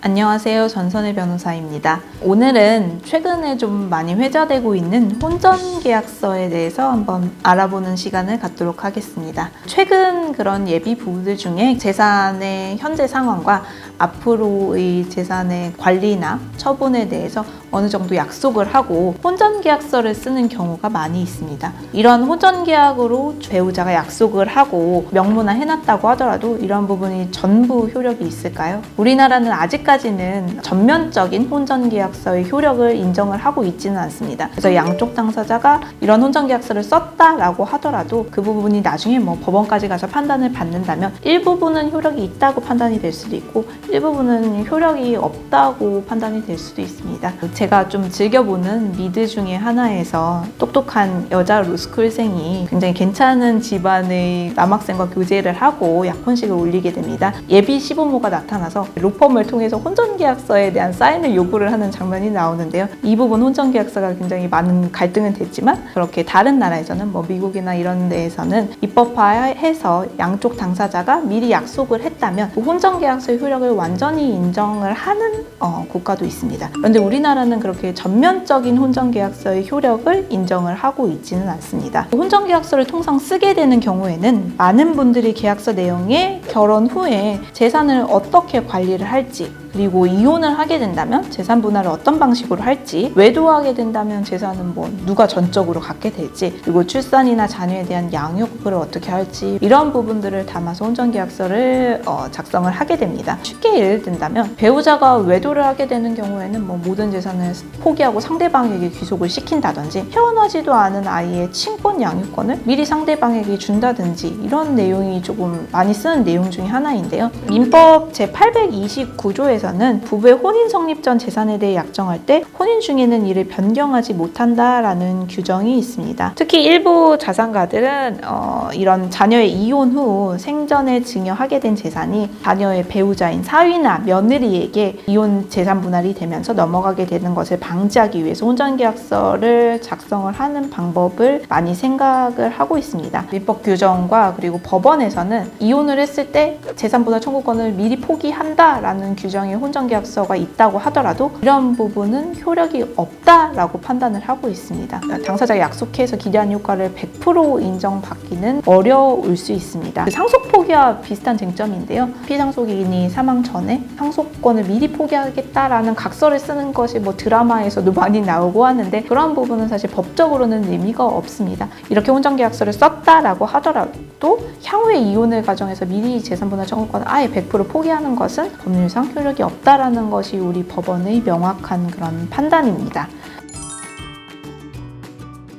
안녕하세요. 전선의 변호사입니다. 오늘은 최근에 좀 많이 회자되고 있는 혼전계약서에 대해서 한번 알아보는 시간을 갖도록 하겠습니다. 최근 그런 예비 부분들 중에 재산의 현재 상황과 앞으로의 재산의 관리나 처분에 대해서 어느 정도 약속을 하고 혼전계약서를 쓰는 경우가 많이 있습니다. 이런 혼전계약으로 배우자가 약속을 하고 명문화해놨다고 하더라도 이런 부분이 전부 효력이 있을까요? 우리나라는 아직까지는 전면적인 혼전계약서의 효력을 인정을 하고 있지는 않습니다. 그래서 양쪽 당사자가 이런 혼전계약서를 썼다라고 하더라도 그 부분이 나중에 법원까지 가서 판단을 받는다면 일부분은 효력이 있다고 판단이 될 수도 있고 일부분은 효력이 없다고 판단이 될 수도 있습니다. 제가 좀 즐겨보는 미드 중에 하나에서 똑똑한 여자 로스쿨생이 굉장히 괜찮은 집안의 남학생과 교제를 하고 약혼식을 올리게 됩니다. 예비 시부모가 나타나서 로펌을 통해서 혼전계약서에 대한 사인을 요구를 하는 장면이 나오는데요. 이 부분 혼전계약서가 굉장히 많은 갈등은 됐지만 그렇게 다른 나라에서는 미국이나 이런 데에서는 입법화해서 양쪽 당사자가 미리 약속을 했다면 그 혼전계약서의 효력을 완전히 인정을 하는 국가도 있습니다. 그런데 우리나라는 그렇게 전면적인 혼전계약서의 효력을 인정을 하고 있지는 않습니다. 혼전계약서를 통상 쓰게 되는 경우에는 많은 분들이 계약서 내용에 결혼 후에 재산을 어떻게 관리를 할지, 그리고 이혼을 하게 된다면 재산 분할을 어떤 방식으로 할지, 외도하게 된다면 재산은 누가 전적으로 갖게 될지, 그리고 출산이나 자녀에 대한 양육을 어떻게 할지, 이런 부분들을 담아서 혼전계약서를 작성을 하게 됩니다. 쉽게 예를 든다면 배우자가 외도를 하게 되는 경우에는 모든 재산을 포기하고 상대방에게 귀속을 시킨다든지, 태어나지도 않은 아이의 친권 양육권을 미리 상대방에게 준다든지, 이런 내용이 조금 많이 쓰는 내용 중에 하나인데요. 민법 제829조에서 부부의 혼인 성립 전 재산에 대해 약정할 때 혼인 중에는 이를 변경하지 못한다라는 규정이 있습니다. 특히 일부 자산가들은 이런 자녀의 이혼 후 생전에 증여하게 된 재산이 자녀의 배우자인 사위나 며느리에게 이혼 재산 분할이 되면서 넘어가게 되는 것을 방지하기 위해서 혼전계약서를 작성을 하는 방법을 많이 생각을 하고 있습니다. 민법 규정과 그리고 법원에서는 이혼을 했을 때 재산 분할 청구권을 미리 포기한다라는 규정이 혼전계약서가 있다고 하더라도 이런 부분은 효력이 없다라고 판단을 하고 있습니다. 당사자가 약속해서 기대한 효과를 100% 인정받기는 어려울 수 있습니다. 상속 포기와 비슷한 쟁점인데요. 피상속인이 사망 전에 상속권을 미리 포기하겠다라는 각서를 쓰는 것이 드라마에서도 많이 나오고 하는데 그런 부분은 사실 법적으로는 의미가 없습니다. 이렇게 혼전계약서를 썼다라고 하더라도 향후에 이혼을 가정해서 미리 재산분할 청구권을 아예 100% 포기하는 것은 법률상 효력이 없다라는 것이 우리 법원의 명확한 그런 판단입니다.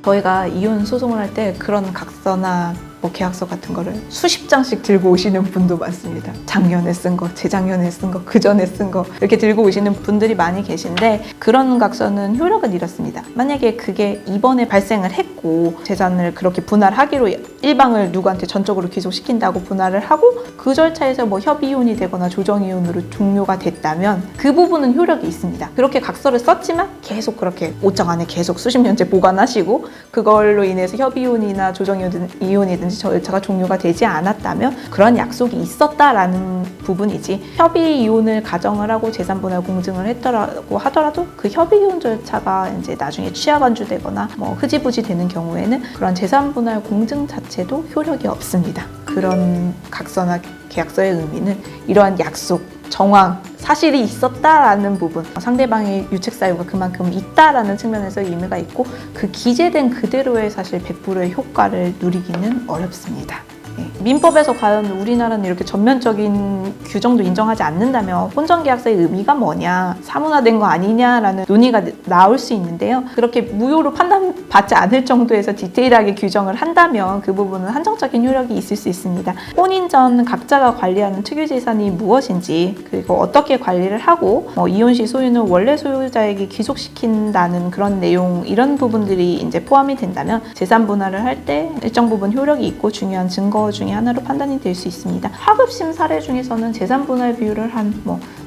저희가 이혼 소송을 할 때 그런 각서나 계약서 같은 거를 수십 장씩 들고 오시는 분도 많습니다. 작년에 쓴 거, 재작년에 쓴 거, 그전에 쓴 거 이렇게 들고 오시는 분들이 많이 계신데 그런 각서는 효력을 잃었습니다. 만약에 그게 이번에 발생을 했고 재산을 그렇게 분할하기로 일방을 누구한테 전적으로 귀속시킨다고 분할을 하고 그 절차에서 협의이혼이 되거나 조정이혼으로 종료가 됐다면 그 부분은 효력이 있습니다. 그렇게 각서를 썼지만 계속 그렇게 옷장 안에 계속 수십 년째 보관하시고 그걸로 인해서 협의이혼이나 조정이혼이든지 절차가 종료가 되지 않았다면 그런 약속이 있었다라는 부분이지, 협의 이혼을 가정을 하고 재산 분할 공증을 했더라고 하더라도 그 협의 이혼 절차가 이제 나중에 취하간주되거나 흐지부지 되는 경우에는 그런 재산 분할 공증 자체도 효력이 없습니다. 그런 각서나 계약서의 의미는 이러한 약속, 정황, 사실이 있었다라는 부분, 상대방의 유책 사유가 그만큼 있다라는 측면에서 의미가 있고 그 기재된 그대로의 사실 100%의 효과를 누리기는 어렵습니다. 민법에서 과연 우리나라는 이렇게 전면적인 규정도 인정하지 않는다면 혼전계약서의 의미가 뭐냐, 사문화된 거 아니냐라는 논의가 나올 수 있는데요. 그렇게 무효로 판단받지 않을 정도에서 디테일하게 규정을 한다면 그 부분은 한정적인 효력이 있을 수 있습니다. 혼인 전 각자가 관리하는 특유재산이 무엇인지, 그리고 어떻게 관리를 하고 이혼 시 소유는 원래 소유자에게 귀속시킨다는 그런 내용, 이런 부분들이 이제 포함이 된다면 재산 분할을 할 때 일정 부분 효력이 있고 중요한 증거 계약서 중에 하나로 판단이 될 수 있습니다. 하급심 사례 중에서는 재산 분할 비율을 한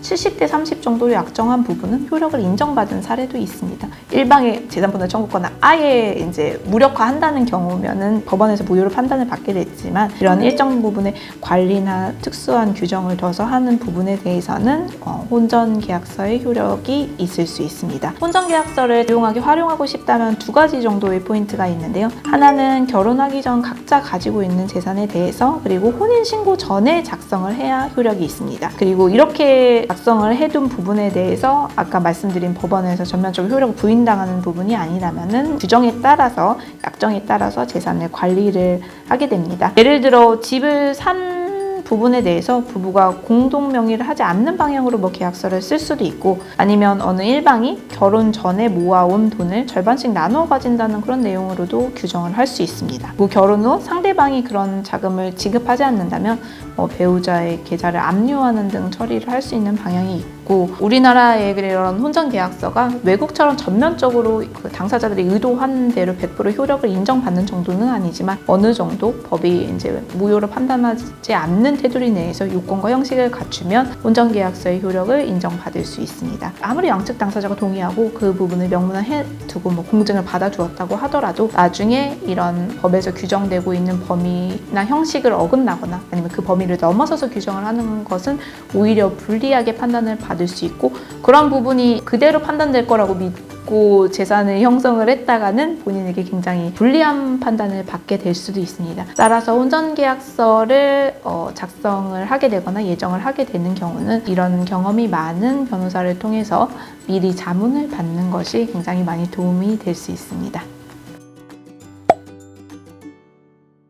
70대 30 정도로 약정한 부분은 효력을 인정받은 사례도 있습니다. 일방의 재산 분할 청구권을 아예 이제 무력화한다는 경우면은 법원에서 무효로 판단을 받게 됐지만, 이런 일정 부분의 관리나 특수한 규정을 둬서 하는 부분에 대해서는 혼전 계약서의 효력이 있을 수 있습니다. 혼전 계약서를 유용하게 활용하고 싶다면 두 가지 정도의 포인트가 있는데요. 하나는 결혼하기 전 각자 가지고 있는 재산에 대해서, 그리고 혼인신고 전에 작성을 해야 효력이 있습니다. 그리고 이렇게 작성을 해둔 부분에 대해서 아까 말씀드린 법원에서 전면적으로 효력을 부인당하는 부분이 아니라면은 규정에 따라서, 약정에 따라서 재산을 관리를 하게 됩니다. 예를 들어 집을 산 부분에 대해서 부부가 공동 명의를 하지 않는 방향으로 계약서를 쓸 수도 있고, 아니면 어느 일방이 결혼 전에 모아온 돈을 절반씩 나누어 가진다는 그런 내용으로도 규정을 할 수 있습니다. 결혼 후 상대방이 그런 자금을 지급하지 않는다면 배우자의 계좌를 압류하는 등 처리를 할 수 있는 방향이 있고, 우리나라의 이런 혼전 계약서가 외국처럼 전면적으로 그 당사자들이 의도한 대로 100% 효력을 인정받는 정도는 아니지만, 어느 정도 법이 이제 무효로 판단하지 않는 테두리 내에서 요건과 형식을 갖추면 혼전 계약서의 효력을 인정받을 수 있습니다. 아무리 양측 당사자가 동의하고 그 부분을 명문화해두고 공증을 받아주었다고 하더라도 나중에 이런 법에서 규정되고 있는 범위나 형식을 어긋나거나 아니면 그 범위를 넘어서서 규정을 하는 것은 오히려 불리하게 판단을 받을 수 있고, 그런 부분이 그대로 판단될 거라고 믿고 재산을 형성을 했다가는 본인에게 굉장히 불리한 판단을 받게 될 수도 있습니다. 따라서 혼전계약서를 작성을 하게 되거나 예정을 하게 되는 경우는 이런 경험이 많은 변호사를 통해서 미리 자문을 받는 것이 굉장히 많이 도움이 될 수 있습니다.